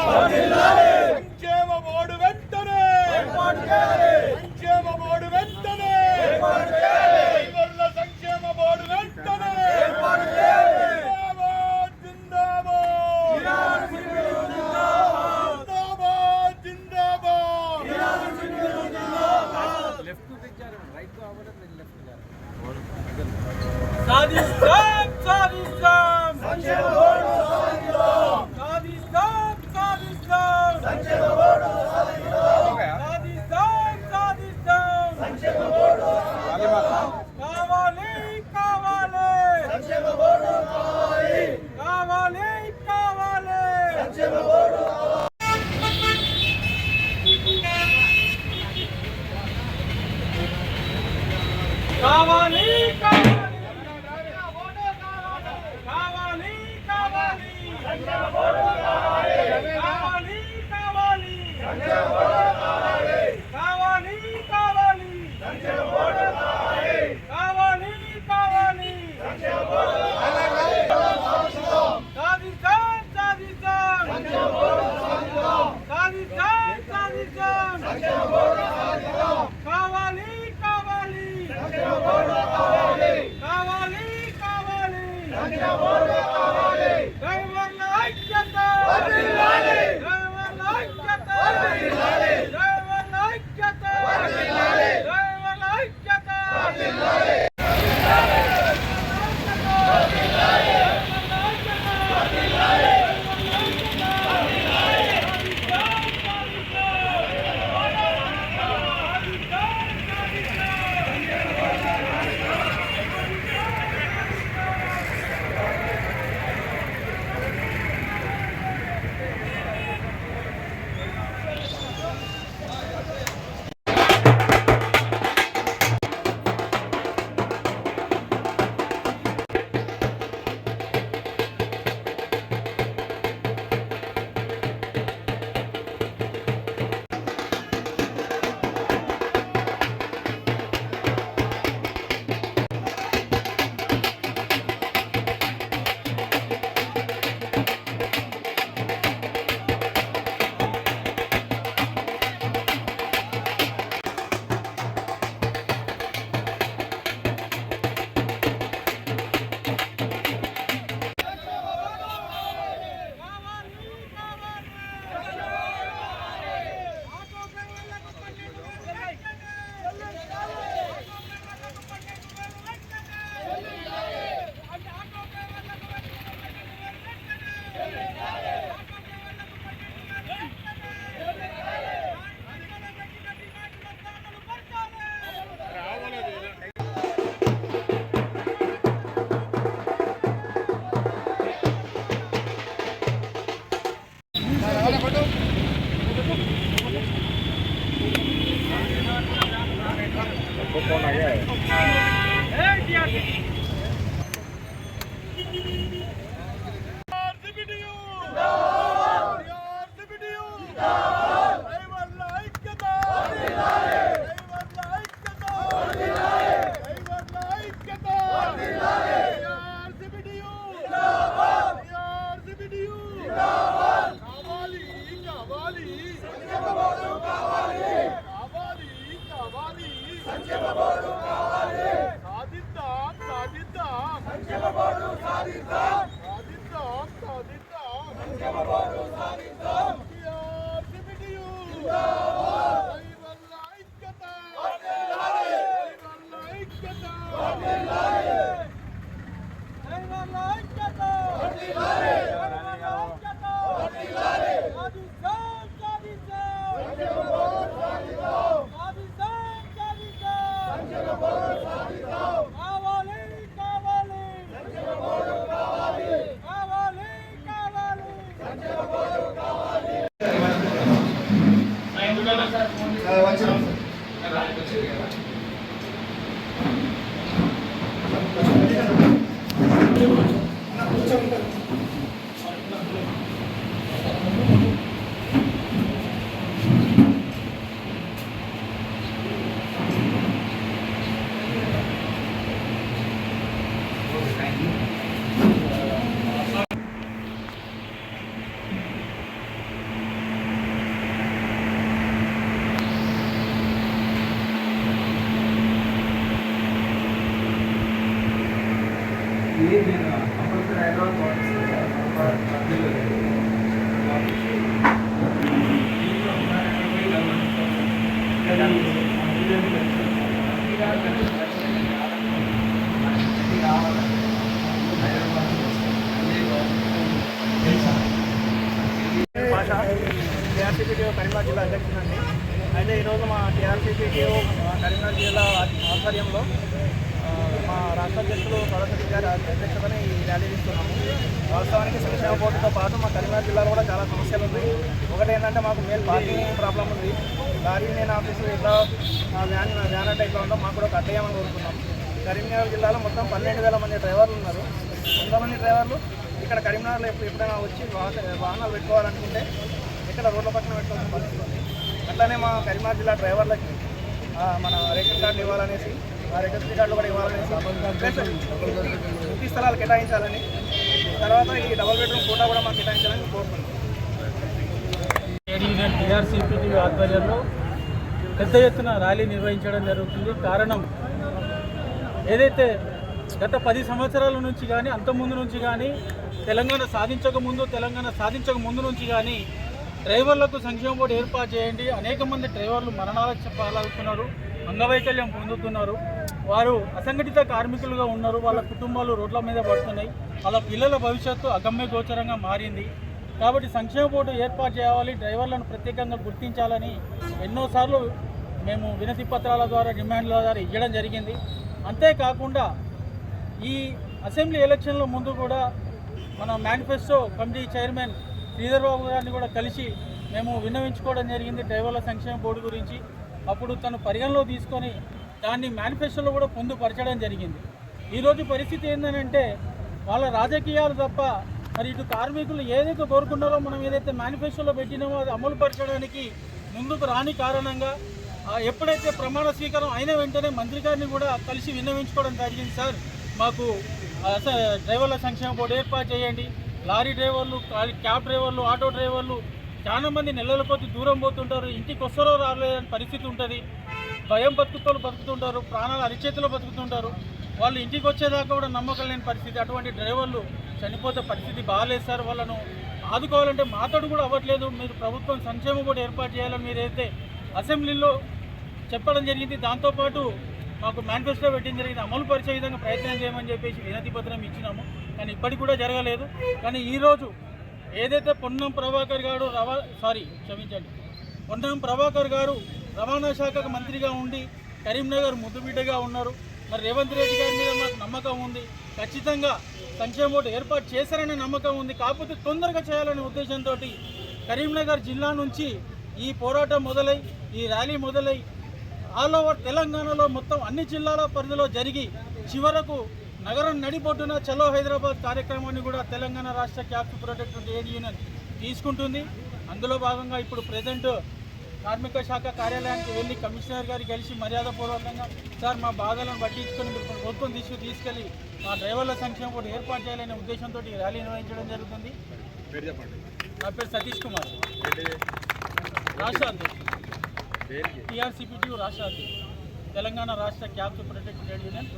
సంక్షేమ బోర్డు వెంటనే సంక్షేమ బోర్డు వెంటనే డ్రైవర్ల సంక్షేమ బోర్డు వెంటనే సాధిస్తాం సాధిస్తాం సంక్షేమ బోర్డు సాధిస్తాం సాధిస్తాం సంక్షేమ బోర్డు సాధిస్తాం సాధిస్తాం సంక్షేమ బోర్డు కావాలి కావాలి సంక్షేమ బోర్డు కావాలి కావాలి కావాలి సంక్షేమ బోర్డు కావాలి కావాలి భాష, టీఆర్సీపీటీఓ కరీంనగర్ జిల్లా అధ్యక్షుడండి. అయితే ఈరోజు మా టీఆర్సీపీటీఓ కరీంనగర్ జిల్లా ఆధ్వర్యంలో మా రాష్ట్ర అధ్యక్షులు సరస్వతి గారి అధ్యక్షతని ఈ ర్యాలీ తీస్తున్నాము. వాస్తవానికి సంక్షేమ బోర్డుతో పాటు మా కరీంనగర్ జిల్లాలో కూడా చాలా సమస్యలు ఉన్నాయి. ఒకటి ఏంటంటే మాకు మెయిన్ పార్కింగ్ ప్రాబ్లం ఉంది. లారీ యూనియన్ ఆఫీసు ఇట్లా వ్యాన్ అంటే ఇట్లా ఉందో మాకు కూడా కట్టేయమని కోరుతున్నాం. కరీంనగర్ జిల్లాలో మొత్తం 12,000 మంది డ్రైవర్లు ఉన్నారు. కొంతమంది డ్రైవర్లు ఇక్కడ కరీంనగర్లో ఎప్పుడైనా వచ్చి వాహనాలు పెట్టుకోవాలనుకుంటే ఇక్కడ రోడ్ల పక్కన పెట్టుకోవాల్సిన పరిస్థితి ఉంది. అట్లానే మా కరీంనగర్ జిల్లా డ్రైవర్లకి మన రేషన్ కార్డులు ఇవ్వాలనేసి, ఆ రేషన్ కార్డులు కూడా ఇవ్వాలనేసి, ఇంటి స్థలాలు కేటాయించాలని, తర్వాత ఈ డబుల్ బెడ్రూమ్ కోటా కూడా మాకు కేటాయించాలని కోరుతున్నాం. టీఆర్సీపీటీ ఆధ్వర్యంలో పెద్ద ఎత్తున ర్యాలీ నిర్వహించడం జరుగుతుంది. కారణం ఏదైతే గత 10 సంవత్సరాల నుంచి కానీ అంతకుముందు నుంచి కానీ తెలంగాణ సాధించక ముందు నుంచి కానీ డ్రైవర్లకు సంక్షేమ బోర్డు ఏర్పాటు చేయండి. అనేక మంది డ్రైవర్లు మరణాలకు పాలవుతున్నారు, అంగవైకల్యం పొందుతున్నారు, వారు అసంఘటిత కార్మికులుగా ఉన్నారు, వాళ్ళ కుటుంబాలు రోడ్ల మీద పడుతున్నాయి, వాళ్ళ పిల్లల భవిష్యత్తు అగమ్య గోచరంగా మారింది. కాబట్టి సంక్షేమ బోర్డు ఏర్పాటు చేయాలి, డ్రైవర్లను ప్రత్యేకంగా గుర్తించాలని ఎన్నోసార్లు మేము వినతి పత్రాల ద్వారా, డిమాండ్ల ద్వారా ఇవ్వడం జరిగింది. అంతేకాకుండా ఈ అసెంబ్లీ ఎలక్షన్ల ముందు కూడా మన manifesto committee chairman Sridhar Babu గారిని కూడా కలిసి మేము విన్నవించుకోవడం జరిగింది డ్రైవర్ల సంక్షేమ బోర్డు గురించి. అప్పుడు తను పరిగణలో తీసుకొని దాన్ని మేనిఫెస్టోలో కూడా పొందుపరచడం జరిగింది. ఈరోజు పరిస్థితి ఏంటంటే వాళ్ళ రాజకీయాలు తప్ప మరి ఇటు కార్మికులు ఏదైతే కోరుకున్నారో మనం ఏదైతే మేనిఫెస్టోలో పెట్టినామో అది అమలు పరచడానికి ముందుకు రాని కారణంగా ఎప్పుడైతే ప్రమాణ స్వీకారం అయిన వెంటనే మంత్రి గారిని కూడా కలిసి విన్నవించుకోవడం జరిగింది. సార్ మాకు డ్రైవర్ల సంక్షేమ బోర్డు ఏర్పాటు చేయండి, లారీ డ్రైవర్లు, క్యాబ్ డ్రైవర్లు, ఆటో డ్రైవర్లు చాలా మంది నెలల కొద్ది దూరం పోతుంటారు, ఇంటికి వస్తారో రాలేదని పరిస్థితి ఉంటుంది, భయం బతుకుతుంటారు, ప్రాణాలు అరిచేతిలో బతుకుతుంటారు, వాళ్ళు ఇంటికి వచ్చేదాకా కూడా నమ్మకం లేని పరిస్థితి. అటువంటి డ్రైవర్లు చనిపోతే పరిస్థితి బాగాలేదు సార్, వాళ్ళను ఆదుకోవాలంటే మాతోడు కూడా అవ్వట్లేదు. మీరు ప్రభుత్వం సంక్షేమ బోర్డు ఏర్పాటు చేయాలని మీరైతే అసెంబ్లీలో చెప్పడం జరిగింది. దాంతోపాటు మాకు మేనిఫెస్టో పెట్టింది జరిగింది, అమలు పరిచే విధంగా ప్రయత్నం చేయమని చెప్పేసి వినతి పత్రం ఇచ్చినాము. కానీ ఇప్పటికి కూడా జరగలేదు. కానీ ఈరోజు ఏదైతే పొన్నం ప్రభాకర్ గారు రవాణా శాఖకు మంత్రిగా ఉండి కరీంనగర్ ముద్దుబిడ్డగా ఉన్నారు. మరి రేవంత్ రెడ్డి గారి మీద మాకు నమ్మకం ఉంది, ఖచ్చితంగా సంక్షేమ బోర్డు ఏర్పాటు చేశారనే నమ్మకం ఉంది. కాకపోతే తొందరగా చేయాలనే ఉద్దేశంతో కరీంనగర్ జిల్లా నుంచి ఈ పోరాటం మొదలై, ఈ ర్యాలీ మొదలై ఆల్ ఓవర్ తెలంగాణలో మొత్తం అన్ని జిల్లాల పరిధిలో జరిగి చివరకు నగరం నడిబొడ్డున చలో హైదరాబాద్ కార్యక్రమాన్ని కూడా తెలంగాణ రాష్ట్ర క్యాబ్ ప్రొటెక్టర్ ట్రేడ్ యూనియన్ తీసుకుంటుంది. అందులో భాగంగా ఇప్పుడు ప్రజెంట్ కార్మిక శాఖ కార్యాలయానికి వెళ్ళి కమిషనర్ గారికి కలిసి మర్యాదపూర్వకంగా సార్ మా బాధలను పట్టించుకొని మీరు ప్రభుత్వం తీసుకెళ్ళి మా డ్రైవర్ల సంక్షేమ బోర్డు ఏర్పాటు చేయాలనే ఉద్దేశంతో ఈ ర్యాలీ నిర్వహించడం జరుగుతుంది. నా పేరు సతీష్ కుమార్, రాష్ట్ర అధ్యక్షుడు, టీఆర్సీపీటీ రాష్ట్ర అధ్యక్షుడు, తెలంగాణ రాష్ట్ర క్యాబ్ ప్రొటెక్టర్ ట్రేడ్ యూనియన్